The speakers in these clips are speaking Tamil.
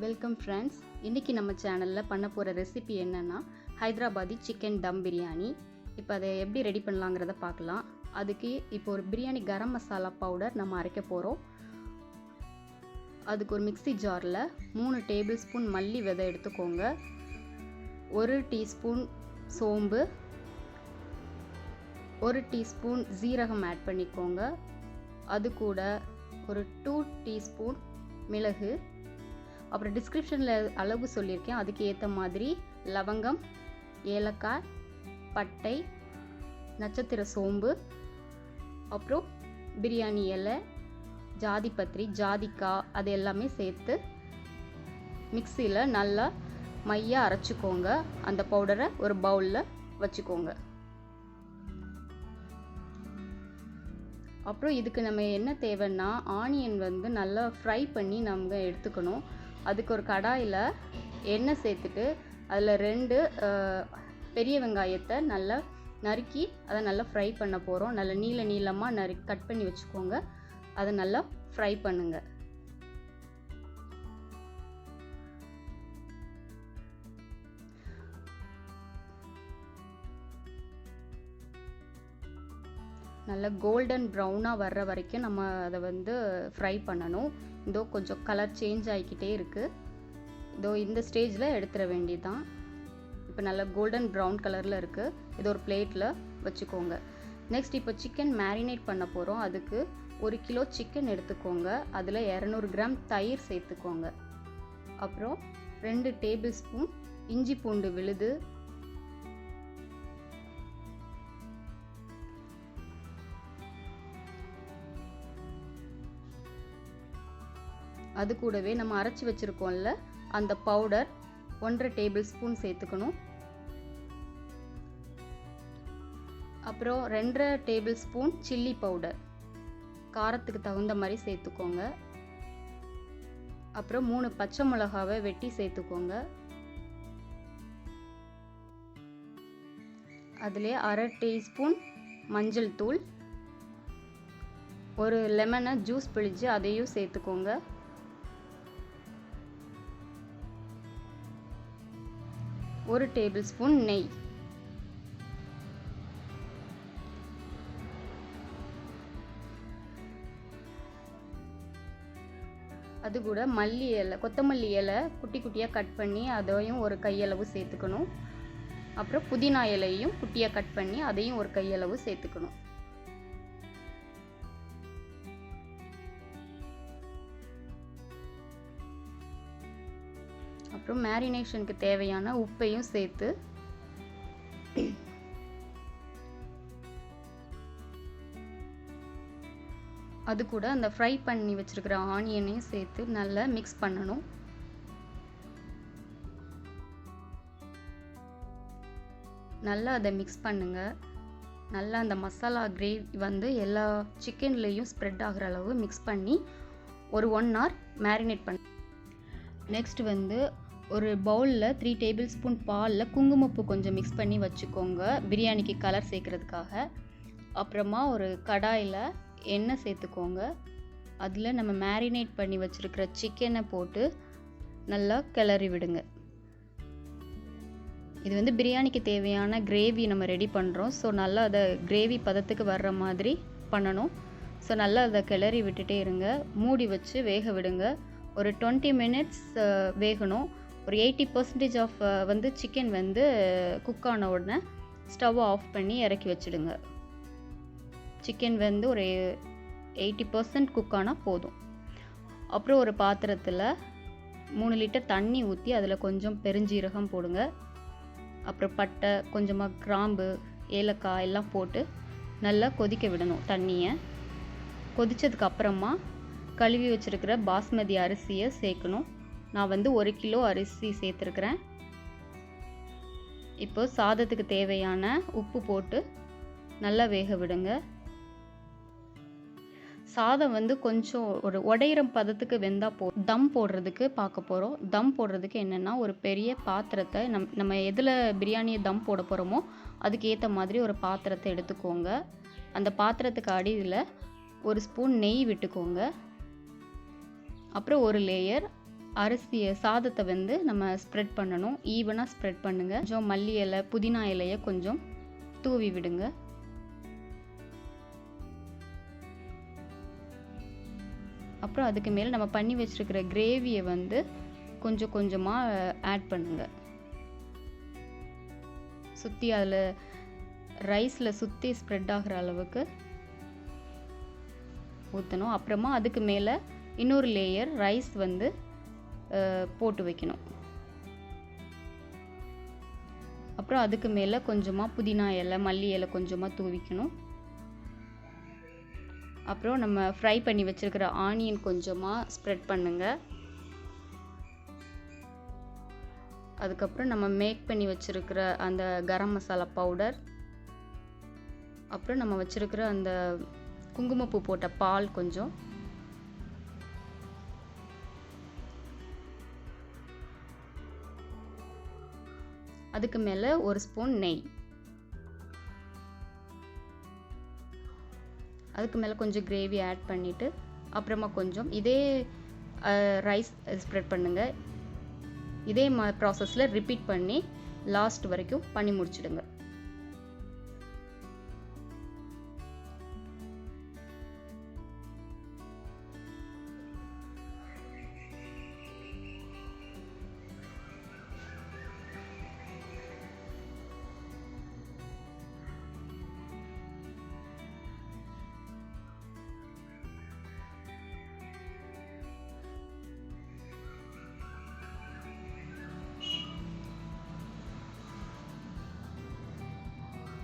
Welcome friends. இன்றைக்கி நம்ம சேனலில் பண்ண போகிற ரெசிபி என்னென்னா ஹைதராபாதி சிக்கன் தம் பிரியாணி. இப்போ அதை எப்படி ரெடி பண்ணலாங்கிறத பார்க்கலாம். அதுக்கு இப்போ ஒரு பிரியாணி கரம் மசாலா பவுடர் நம்ம அரைக்க போகிறோம். அதுக்கு ஒரு மிக்ஸி ஜாரில் 3 டேபிள் ஸ்பூன் மல்லி விதை எடுத்துக்கோங்க, 1 டீஸ்பூன் சோம்பு, 1 டீஸ்பூன் ஜீரகம் ஆட் பண்ணிக்கோங்க. அது கூட ஒரு 2 டீஸ்பூன் மிளகு, அப்புறம் டிஸ்கிரிப்ஷனில் அளவு சொல்லியிருக்கேன், அதுக்கு ஏற்ற மாதிரி லவங்கம், ஏலக்காய், பட்டை, நட்சத்திர சோம்பு, அப்புறம் பிரியாணி இலை, ஜாதிபத்ரி, ஜாதிக்காய், அது எல்லாமே சேர்த்து மிக்சியில் நல்லா மையாக அரைச்சிக்கோங்க. அந்த பவுடரை ஒரு பவுலில் வச்சுக்கோங்க. அப்புறம் இதுக்கு நம்ம என்ன தேவைன்னா, ஆனியன் நல்லா ஃப்ரை பண்ணி நம்ம எடுத்துக்கணும். அதுக்கு ஒரு கடாயில் எண்ணெய் சேர்த்துட்டு அதில் 2 பெரிய வெங்காயத்தை நல்லா நறுக்கி அதை நல்லா ஃப்ரை பண்ண போகிறோம். நல்லா நீளமாக கட் பண்ணி வச்சுக்கோங்க. அதை நல்லா ஃப்ரை பண்ணுங்க. நல்லா கோல்டன் ப்ரௌனாக வர்ற வரைக்கும் நம்ம அதை ஃப்ரை பண்ணணும். இதோ கொஞ்சம் கலர் சேஞ்ச் ஆகிக்கிட்டே இருக்குது. இதோ இந்த ஸ்டேஜில் எடுத்துட வேண்டியதுதான். இப்போ நல்லா கோல்டன் ப்ரௌன் கலரில் இருக்குது. இது ஒரு பிளேட்டில் வச்சுக்கோங்க. நெக்ஸ்ட் இப்போ சிக்கன் மேரினேட் பண்ண போகிறோம். அதுக்கு 1 கிலோ சிக்கன் எடுத்துக்கோங்க. அதில் 200 கிராம் தயிர் சேர்த்துக்கோங்க. அப்புறம் 2 டேபிள் ஸ்பூன் இஞ்சி பூண்டு விழுது, அது கூடவே நம்ம அரைச்சி வச்சுருக்கோம்ல அந்த பவுடர் 1.5 டேபிள் ஸ்பூன் சேர்த்துக்கணும். அப்புறம் 2.5 டேபிள் ஸ்பூன் சில்லி பவுடர், காரத்துக்கு தகுந்த மாதிரி சேர்த்துக்கோங்க. அப்புறம் 3 பச்சை மிளகாவை வெட்டி சேர்த்துக்கோங்க. அதிலே 1/2 டீஸ்பூன் மஞ்சள் தூள், ஒரு லெமனை ஜூஸ் பிழிஞ்சு அதையும் சேர்த்துக்கோங்க. 1 டேபிள் ஸ்பூன் நெய். அது கூட மல்லி இலை, கொத்தமல்லி இலை குட்டி குட்டியாக கட் பண்ணி அதையும் ஒரு கையளவு சேர்த்துக்கணும். அப்புறம் புதினா இலையும் குட்டியாக கட் பண்ணி அதையும் ஒரு கையளவு சேர்த்துக்கணும். அப்புறம் மேரினேஷனுக்கு தேவையான உப்பையும் சேர்த்து அது கூட அந்த ஃப்ரை பண்ணி வச்சிருக்கிற ஆனியனையும் சேர்த்து நல்லா மிக்ஸ் பண்ணணும். நல்லா அதை மிக்ஸ் பண்ணுங்க. நல்லா அந்த மசாலா கிரேவி எல்லா சிக்கன்லேயும் ஸ்ப்ரெட் ஆகிற அளவு மிக்ஸ் பண்ணி ஒரு 1 hour மேரினேட் பண்ண. நெக்ஸ்ட் ஒரு பவுலில் 3 டேபிள் ஸ்பூன் பாலில் குங்குமப்பூ கொஞ்சம் மிக்ஸ் பண்ணி வச்சுக்கோங்க, பிரியாணிக்கு கலர் சேர்க்குறதுக்காக. அப்புறமா ஒரு கடாயில் எண்ணெய் சேர்த்துக்கோங்க. அதில் நம்ம மேரினேட் பண்ணி வச்சுருக்கிற சிக்கனை போட்டு நல்லா கிளறி விடுங்க. இது பிரியாணிக்கு தேவையான கிரேவி நம்ம ரெடி பண்ணுறோம். ஸோ நல்லா அதை கிரேவி பதத்துக்கு வர்ற மாதிரி பண்ணணும். ஸோ நல்லா அதை கிளறி விட்டுட்டே இருங்க. மூடி வச்சு வேக விடுங்க. ஒரு 20 மினிட்ஸ் வேகணும். ஒரு 80% ஆஃப் சிக்கன் குக் ஆன உடனே ஸ்டவ் ஆஃப் பண்ணி இறக்கி வச்சுடுங்க. சிக்கன் ஒரு 80% குக் ஆனால் போதும். அப்புறம் ஒரு பாத்திரத்தில் 3 லிட்டர் தண்ணி ஊற்றி அதில் கொஞ்சம் பெருஞ்சீரகம் போடுங்க. அப்புறம் பட்டை, கொஞ்சமாக கிராம்பு, ஏலக்காய் எல்லாம் போட்டு நல்லா கொதிக்க விடணும். தண்ணியை கொதித்ததுக்கு அப்புறமா கழுவி வச்சுருக்கிற பாஸ்மதி அரிசியை சேர்க்கணும். நான் 1 கிலோ அரிசி சேர்த்துருக்குறேன். இப்போ சாதத்துக்கு தேவையான உப்பு போட்டு நல்லா வேக விடுங்க. சாதம் கொஞ்சம் ஒரு உடையிற பதத்துக்கு வெந்தால் தம் போடுறதுக்கு பார்க்க போகிறோம். தம் போடுறதுக்கு என்னென்னா, ஒரு பெரிய பாத்திரத்தை நம்ம எதில் பிரியாணியை தம் போட போகிறோமோ அதுக்கு ஏற்ற மாதிரி ஒரு பாத்திரத்தை எடுத்துக்கோங்க. அந்த பாத்திரத்துக்கு அடியில் 1 ஸ்பூன் நெய் விட்டுக்கோங்க. அப்புறம் ஒரு லேயர் சாதத்தை வந்து நம்ம ஸ்ப்ரெட் பண்ணணும். ஈவனாக ஸ்ப்ரெட் பண்ணுங்கள். கொஞ்சம் மல்லி இலை புதினா இலையை கொஞ்சம் தூவி விடுங்க. அப்புறம் அதுக்கு மேலே நம்ம பண்ணி வச்சுருக்கிற கிரேவியை வந்து கொஞ்சம் கொஞ்சமாக ஆட் பண்ணுங்கள். சுற்றி அதில் ரைஸில் சுற்றி ஸ்ப்ரெட் ஆகிற அளவுக்கு ஊற்றணும். அப்புறமா அதுக்கு மேலே இன்னொரு லேயர் ரைஸ் வந்து போட்டு வைக்கணும். அப்புறம் அதுக்கு மேலே கொஞ்சமாக புதினா இலை மல்லி இலை கொஞ்சமாக தூவிக்கணும். அப்புறம் நம்ம ஃப்ரை பண்ணி வச்சுருக்கிற ஆனியன் கொஞ்சமாக ஸ்ப்ரெட் பண்ணுங்கள். அதுக்கப்புறம் நம்ம மேக் பண்ணி வச்சுருக்கிற அந்த கரம் மசாலா பவுடர், அப்புறம் நம்ம வச்சுருக்கிற அந்த குங்குமப்பூ போட்ட பால் கொஞ்சம், அதுக்கு மேலே ஒரு ஸ்பூன் நெய், அதுக்கு மேலே கொஞ்சம் கிரேவி ஆட் பண்ணிவிட்டு அப்புறமா கொஞ்சம் இதே ரைஸ் ஸ்ப்ரெட் பண்ணுங்கள். இதே ப்ராசஸில் ரிப்பீட் பண்ணி லாஸ்ட் வரைக்கும் பண்ணி முடிச்சிடுங்க.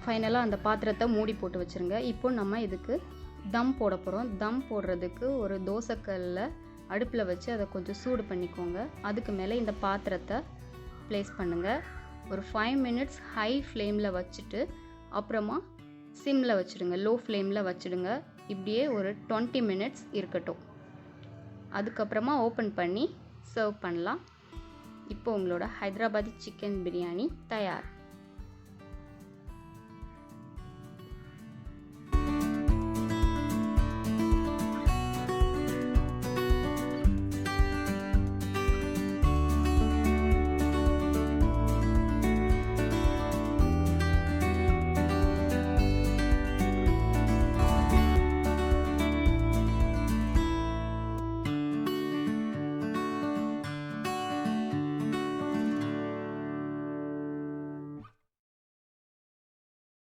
ஃபைனலாக அந்த பாத்திரத்தை மூடி போட்டு வச்சுருங்க. இப்போ நம்ம இதுக்கு தம் போட போகிறோம். தம் போடுறதுக்கு ஒரு தோசைக்கல்ல அடுப்பில் வச்சு அதை கொஞ்சம் சூடு பண்ணிக்கோங்க. அதுக்கு மேலே இந்த பாத்திரத்தை ப்ளேஸ் பண்ணுங்கள். ஒரு 5 மினிட்ஸ் ஹை ஃப்ளேமில் வச்சுட்டு அப்புறமா சிம்மில் வச்சுடுங்க, லோ ஃப்ளேமில் வச்சுடுங்க. இப்படியே ஒரு 20 மினிட்ஸ் இருக்கட்டும். அதுக்கப்புறமா ஓப்பன் பண்ணி சர்வ் பண்ணலாம். இப்போ உங்களோட ஹைதராபாதி சிக்கன் பிரியாணி தயார்.